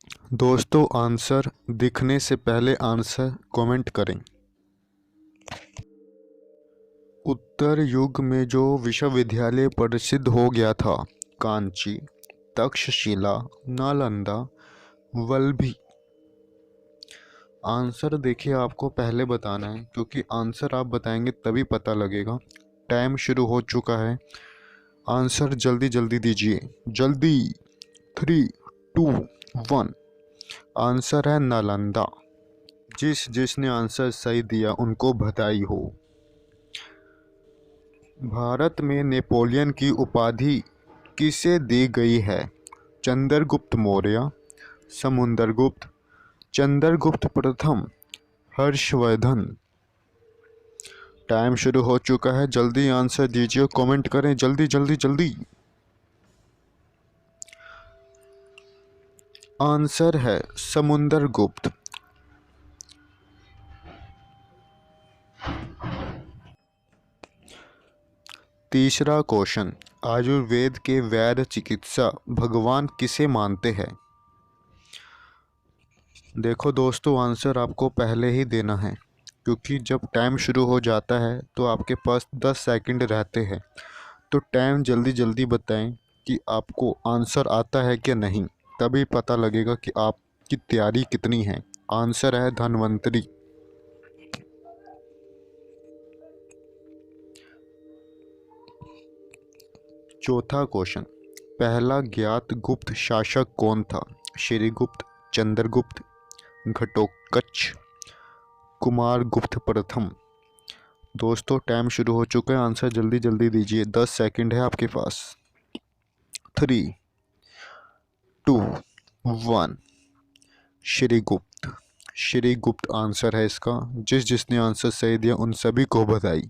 दोस्तों आंसर दिखने से पहले आंसर कमेंट करें। उत्तर युग में जो विश्वविद्यालय प्रसिद्ध हो गया था, कांची, तक्षशिला, नालंदा, वल्लभी। आंसर देखिए आपको पहले बताना है, क्योंकि आंसर आप बताएंगे तभी पता लगेगा। टाइम शुरू हो चुका है। आंसर जल्दी जल्दी दीजिए, जल्दी। 3, 2, 1। आंसर है नालंदा। जिसने आंसर सही दिया उनको बधाई हो। भारत में नेपोलियन की उपाधि किसे दी गई है? चंद्रगुप्त मौर्य, समुद्रगुप्त, चंद्रगुप्त प्रथम, हर्षवर्धन। टाइम शुरू हो चुका है, जल्दी आंसर दीजिए, कमेंट करें, जल्दी जल्दी जल्दी। आंसर है समुद्रगुप्त। तीसरा क्वेश्चन, आयुर्वेद के वैद्य चिकित्सा भगवान किसे मानते हैं? देखो दोस्तों, आंसर आपको पहले ही देना है, क्योंकि जब टाइम शुरू हो जाता है तो आपके पास 10 सेकंड रहते हैं। तो टाइम जल्दी जल्दी बताएं कि आपको आंसर आता है कि नहीं, तभी पता लगेगा कि आपकी तैयारी कितनी है। आंसर है धन्वंतरी। चौथा क्वेश्चन, पहला ज्ञात गुप्त शासक कौन था? श्रीगुप्त, चंद्रगुप्त, घटोत्कच, कुमारगुप्त प्रथम। दोस्तों टाइम शुरू हो चुका है, आंसर जल्दी जल्दी दीजिए, 10 सेकंड है आपके पास। 3, 2, 1। श्रीगुप्त। श्रीगुप्त आंसर है इसका। जिसने आंसर सही दिया उन सभी को बधाई।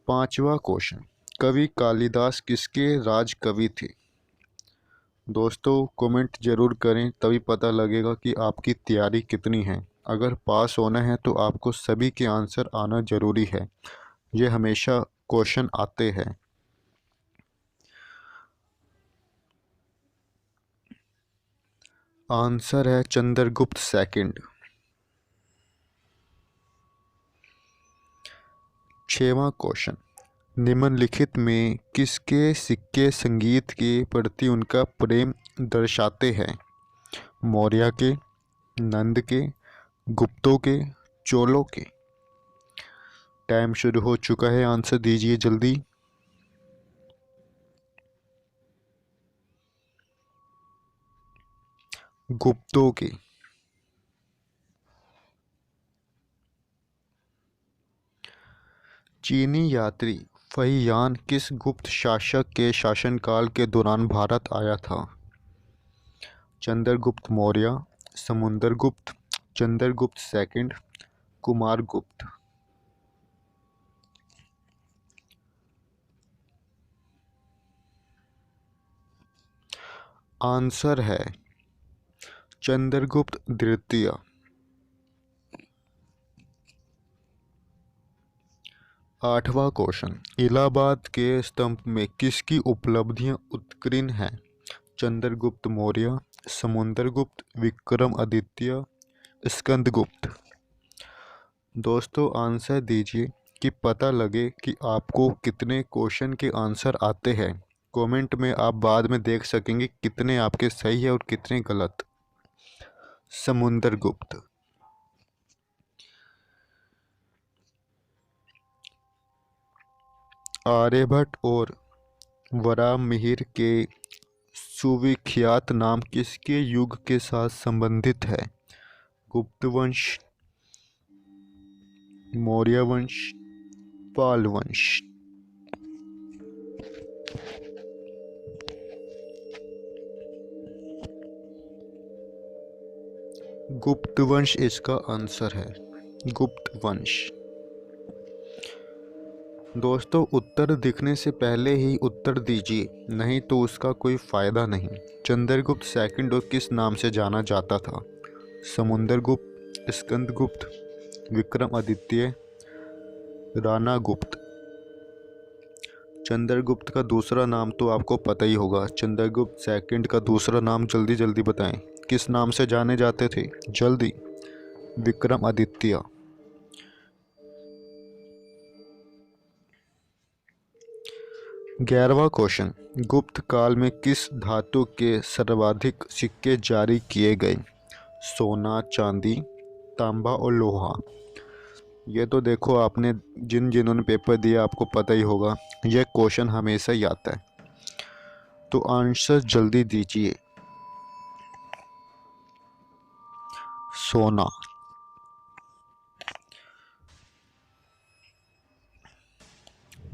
पांचवा क्वेश्चन, कवि कालिदास किसके राज कवि थे? दोस्तों कमेंट जरूर करें, तभी पता लगेगा कि आपकी तैयारी कितनी है। अगर पास होना है तो आपको सभी के आंसर आना जरूरी है। ये हमेशा क्वेश्चन आते हैं। आंसर है चंद्रगुप्त सेकंड। छठवां क्वेश्चन, निम्नलिखित में किसके सिक्के संगीत के प्रति उनका प्रेम दर्शाते हैं? मौर्य के, नंद के, गुप्तों के, चोलों के। टाइम शुरू हो चुका है, आंसर दीजिए जल्दी। गुप्तों के। चीनी यात्री फहियान किस गुप्त शासक के शासनकाल के दौरान भारत आया था? चंद्रगुप्त मौर्य, समुद्रगुप्त, चंद्रगुप्त सेकंड, कुमारगुप्त। आंसर है चंद्रगुप्त द्वितीय। आठवां क्वेश्चन, इलाहाबाद के स्तंभ में किसकी उपलब्धियां उत्कीर्ण हैं? चंद्रगुप्त मौर्य, समुद्रगुप्त, विक्रमादित्य, स्कंदगुप्त। दोस्तों आंसर दीजिए कि पता लगे कि आपको कितने क्वेश्चन के आंसर आते हैं। कमेंट में आप बाद में देख सकेंगे कितने आपके सही है और कितने गलत। समुद्रगुप्त। आर्यभट्ट और वराहमिहिर के सुविख्यात नाम किसके युग के साथ संबंधित है? गुप्त वंश, मौर्य वंश, पाल वंश। गुप्त वंश इसका आंसर है, गुप्त वंश। दोस्तों उत्तर दिखने से पहले ही उत्तर दीजिए, नहीं तो उसका कोई फायदा नहीं। चंद्रगुप्त सेकंड और किस नाम से जाना जाता था? समुद्रगुप्त, स्कंदगुप्त, विक्रमादित्य, राणा गुप्त। चंद्रगुप्त का दूसरा नाम तो आपको पता ही होगा। चंद्रगुप्त सेकंड का दूसरा नाम जल्दी जल्दी बताएं, किस नाम से जाने जाते थे जल्दी? विक्रमादित्य। ग्यारहवां क्वेश्चन, गुप्त काल में किस धातु के सर्वाधिक सिक्के जारी किए गए? सोना, चांदी, तांबा और लोहा। ये तो देखो आपने जिन्होंने पेपर दिया आपको पता ही होगा, यह क्वेश्चन हमेशा ही आता है, तो आंसर जल्दी दीजिए। सोना।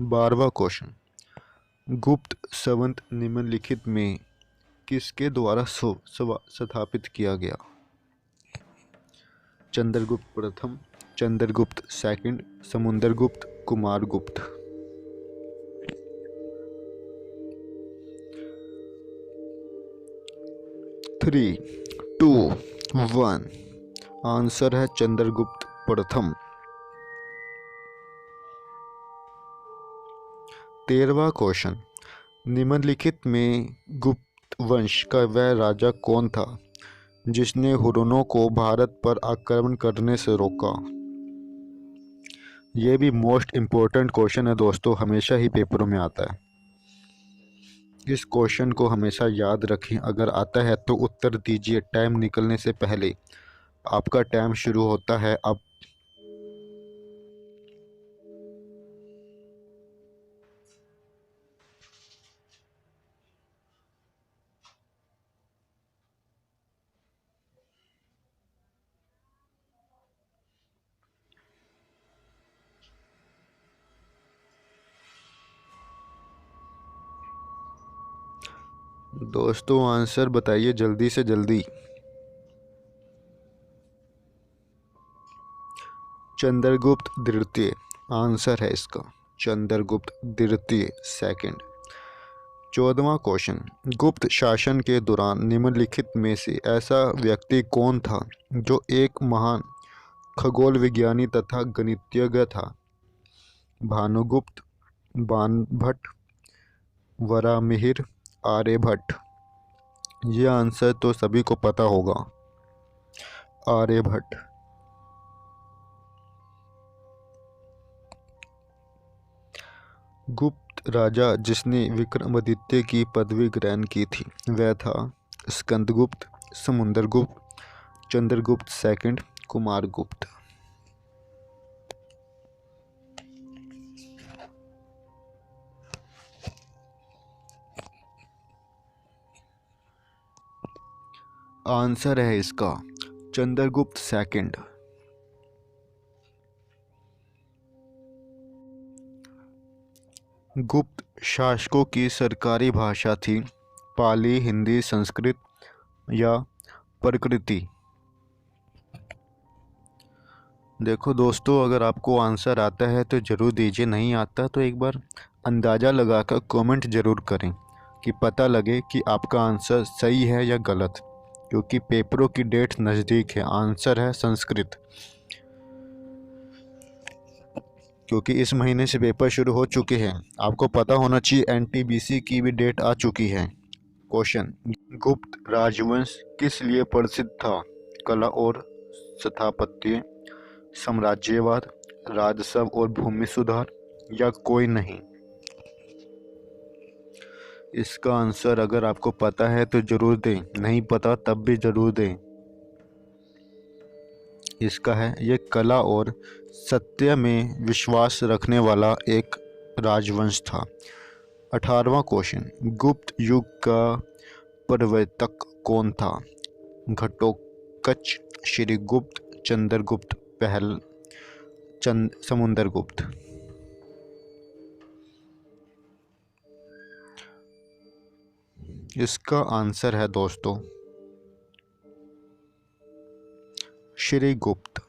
12वां क्वेश्चन, गुप्त संवत निम्नलिखित में किसके द्वारा स्थापित किया गया? चंद्रगुप्त प्रथम, चंद्रगुप्त सेकंड, समुद्रगुप्त, कुमारगुप्त। 3, 2, 1 आंसर है चंद्रगुप्त प्रथम। 13वां क्वेश्चन, निम्नलिखित में गुप्त वंश का वह राजा कौन था जिसने हुर्रियों को भारत पर आक्रमण करने से रोका? यह भी मोस्ट इम्पोर्टेंट क्वेश्चन है दोस्तों, हमेशा ही पेपरों में आता है। इस क्वेश्चन को हमेशा याद रखें, अगर आता है तो उत्तर दीजिए टाइम निकलने से पहले। आपका टाइम शुरू होता है अब। दोस्तों आंसर बताइए जल्दी से जल्दी। चंद्रगुप्त द्वितीय आंसर है इसका, चंद्रगुप्त द्वितीय सेकंड। 14वां क्वेश्चन, गुप्त शासन के दौरान निम्नलिखित में से ऐसा व्यक्ति कौन था जो एक महान खगोल विज्ञानी तथा गणितज्ञ था? भानुगुप्त, बाणभट्ट, वराहमिहिर, आर्यभट्ट। ये आंसर तो सभी को पता होगा, आर्यभट्ट। गुप्त राजा जिसने विक्रमादित्य की पदवी ग्रहण की थी वह था स्कंदगुप्त, समुद्रगुप्त, चंद्रगुप्त सेकंड, कुमारगुप्त। आंसर है इसका चंद्रगुप्त सेकंड। गुप्त शासकों की सरकारी भाषा थी पाली, हिंदी, संस्कृत या प्राकृति? देखो दोस्तों, अगर आपको आंसर आता है तो ज़रूर दीजिए, नहीं आता तो एक बार अंदाज़ा लगाकर कमेंट ज़रूर करें कि पता लगे कि आपका आंसर सही है या गलत, क्योंकि पेपरों की डेट नज़दीक है। आंसर है संस्कृत, क्योंकि इस महीने से पेपर शुरू हो चुके हैं। आपको पता होना चाहिए एनटीपीसी की भी डेट आ चुकी है। क्वेश्चन, गुप्त राजवंश किस लिए प्रसिद्ध था? कला और स्थापत्य, साम्राज्यवाद, राजस्व और भूमि सुधार या कोई नहीं? इसका आंसर अगर आपको पता है तो ज़रूर दें, नहीं पता तब भी ज़रूर दें। इसका है ये कला और सत्य में विश्वास रखने वाला एक राजवंश था। 18वां क्वेश्चन, गुप्त युग का प्रवर्तक कौन था? घटोत्कच, श्रीगुप्त, चंद्रगुप्त पहल, समुद्रगुप्त। इसका आंसर है दोस्तों श्रीगुप्त।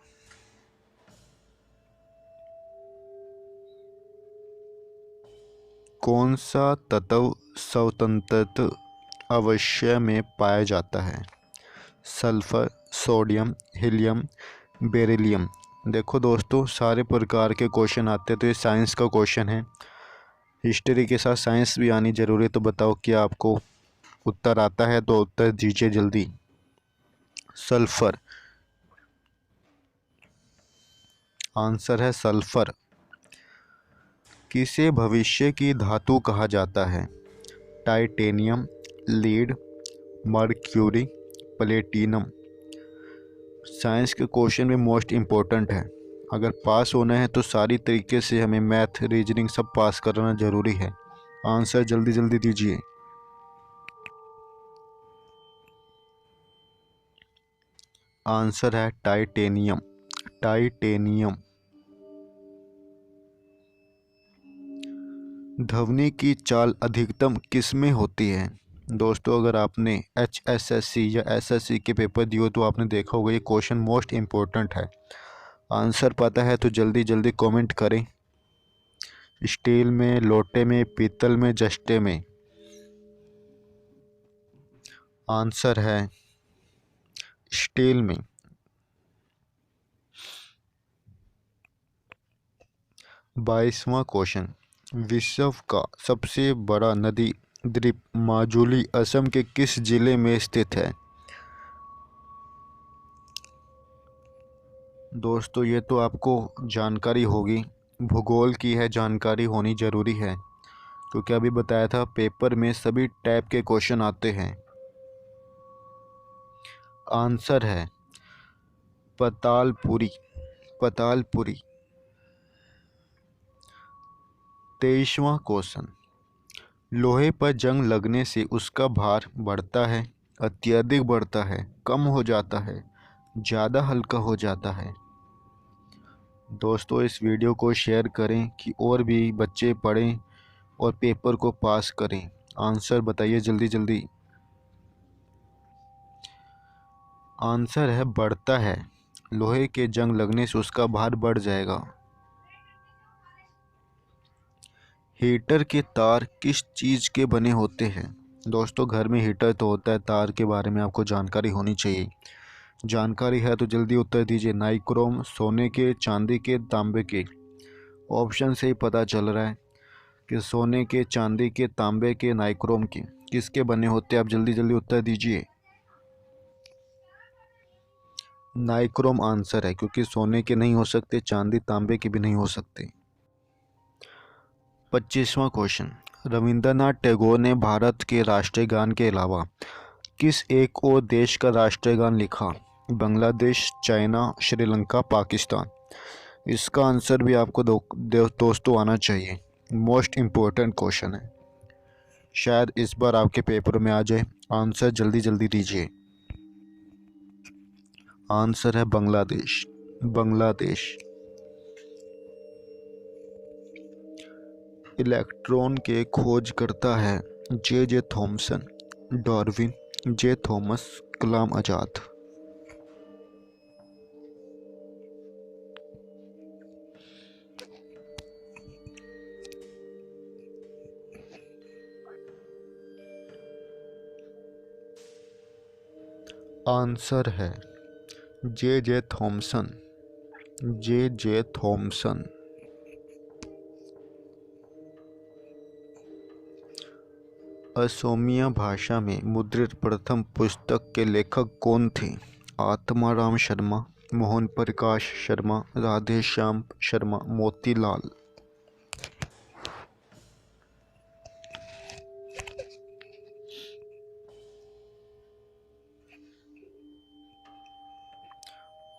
कौन सा तत्व स्वतंत्र अवयव में पाया जाता है? Sulphur, sodium, helium, beryllium. देखो दोस्तों, सारे प्रकार के क्वेश्चन आते हैं तो ये साइंस का क्वेश्चन है। हिस्ट्री के साथ साइंस भी आनी जरूरी है। तो बताओ क्या आपको उत्तर आता है? तो उत्तर दीजिए जल्दी। सल्फर, आंसर है सल्फर। किसे भविष्य की धातु कहा जाता है? Titanium, lead, mercury, platinum. Science के क्वेश्चन में मोस्ट इम्पोर्टेंट है। अगर पास होना है तो सारी तरीके से हमें मैथ, रीजनिंग सब पास करना ज़रूरी है। आंसर जल्दी जल्दी दीजिए। आंसर है टाइटेनियम, टाइटेनियम। ध्वनि की चाल अधिकतम किस में होती है? दोस्तों अगर आपने HSSC या SSC के पेपर दिए तो आपने देखा होगा ये क्वेश्चन मोस्ट इम्पोर्टेंट है। आंसर पता है तो जल्दी जल्दी कमेंट करें। स्टील में, लोटे में, पीतल में, जस्टे में। आंसर है स्टील में। बाईसवां क्वेश्चन, विश्व का सबसे बड़ा नदी द्वीप माजुली असम के किस जिले में स्थित है? दोस्तों ये तो आपको जानकारी होगी, भूगोल की है, जानकारी होनी ज़रूरी है क्योंकि अभी बताया था पेपर में सभी टाइप के क्वेश्चन आते हैं। आंसर है पतालपुरी, पतालपुरी। 23वां क्वेश्चन, लोहे पर जंग लगने से उसका भार बढ़ता है, अत्यधिक बढ़ता है, कम हो जाता है, ज़्यादा हल्का हो जाता है? दोस्तों इस वीडियो को शेयर करें कि और भी बच्चे पढ़ें और पेपर को पास करें। आंसर बताइए जल्दी जल्दी। आंसर है बढ़ता है। लोहे के जंग लगने से उसका भार बढ़ जाएगा। हीटर के तार किस चीज़ के बने होते हैं? दोस्तों घर में हीटर तो होता है, तार के बारे में आपको जानकारी होनी चाहिए। जानकारी है तो जल्दी उत्तर दीजिए। नाइक्रोम, सोने के, चांदी के, तांबे के। ऑप्शन से ही पता चल रहा है कि सोने के, चांदी के, तांबे के, नाइक्रोम के, किसके बने होते हैं? आप जल्दी जल्दी उत्तर दीजिए। नाइक्रोम आंसर है क्योंकि सोने के नहीं हो सकते, चांदी तांबे के भी नहीं हो सकते। 25वां क्वेश्चन, रविंद्रनाथ टैगोर ने भारत के राष्ट्रीय गान के अलावा किस एक और देश का राष्ट्रीय गान लिखा? बांग्लादेश, चाइना, श्रीलंका, पाकिस्तान। इसका आंसर भी आपको दोस्तों आना चाहिए। मोस्ट इम्पोर्टेंट क्वेश्चन है, शायद इस बार आपके पेपर में आ जाए। आंसर जल्दी जल्दी दीजिए। आंसर है बांग्लादेश, बांग्लादेश। इलेक्ट्रॉन के खोजकर्ता है J Thomson, Darwin, J Thomas, Kalam Azad. Answer है J Thomson, J Thomson. Asamiya भाषा में मुद्रित प्रथम पुस्तक के लेखक कौन थे? आत्माराम शर्मा, मोहन प्रकाश शर्मा, राधेश्याम शर्मा, मोतीलाल।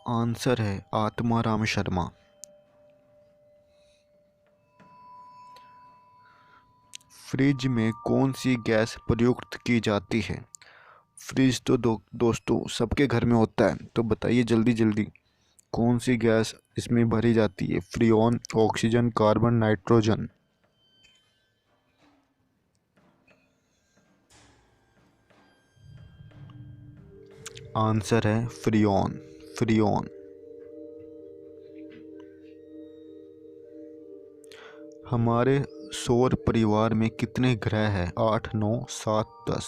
आंसर है आत्माराम शर्मा। फ्रिज में कौन सी गैस प्रयुक्त की जाती है? फ्रिज तो दोस्तों सबके घर में होता है, तो बताइए जल्दी जल्दी कौन सी गैस इसमें भरी जाती है? Freon, oxygen, carbon, nitrogen. Answer है फ्रीऑन, फ्रीऑन। हमारे सौर परिवार में कितने ग्रह हैं? 8, 9, 7, 10।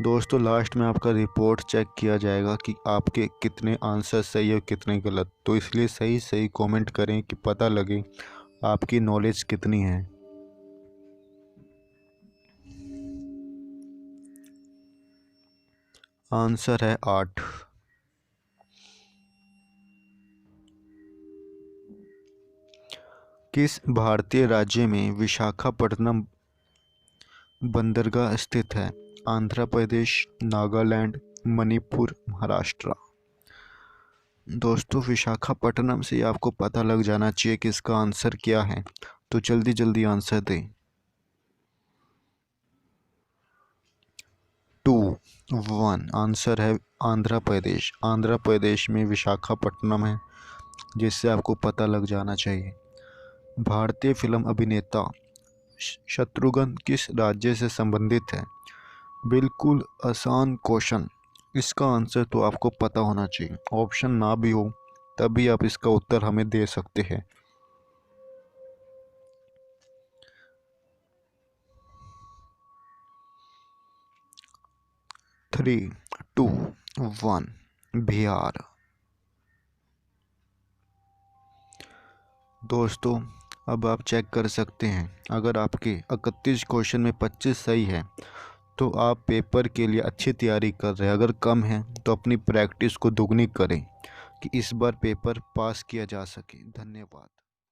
दोस्तों लास्ट में आपका रिपोर्ट चेक किया जाएगा कि आपके कितने आंसर सही और कितने गलत, तो इसलिए सही सही कमेंट करें कि पता लगे आपकी नॉलेज कितनी है? आंसर है 8। किस भारतीय राज्य में विशाखापट्टनम बंदरगाह स्थित है? आंध्र प्रदेश, नागालैंड, मणिपुर, महाराष्ट्र। दोस्तों, विशाखापट्टनम से आपको पता लग जाना चाहिए कि इसका आंसर क्या है, तो जल्दी जल्दी आंसर दें। 2, 1। आंसर है आंध्र प्रदेश। आंध्र प्रदेश में विशाखापट्टनम है, जिससे आपको पता लग जाना चाहिए। भारतीय फिल्म अभिनेता शत्रुघ्न किस राज्य से संबंधित है? बिल्कुल आसान क्वेश्चन, इसका आंसर तो आपको पता होना चाहिए। ऑप्शन ना भी हो तभी आप इसका उत्तर हमें दे सकते हैं। 3, 2, 1। बिहार। दोस्तों, अब आप चेक कर सकते हैं, अगर आपके 31 क्वेश्चन में 25 सही है तो आप पेपर के लिए अच्छी तैयारी कर रहे हैं। अगर कम है तो अपनी प्रैक्टिस को दुगनी करें कि इस बार पेपर पास किया जा सके। धन्यवाद।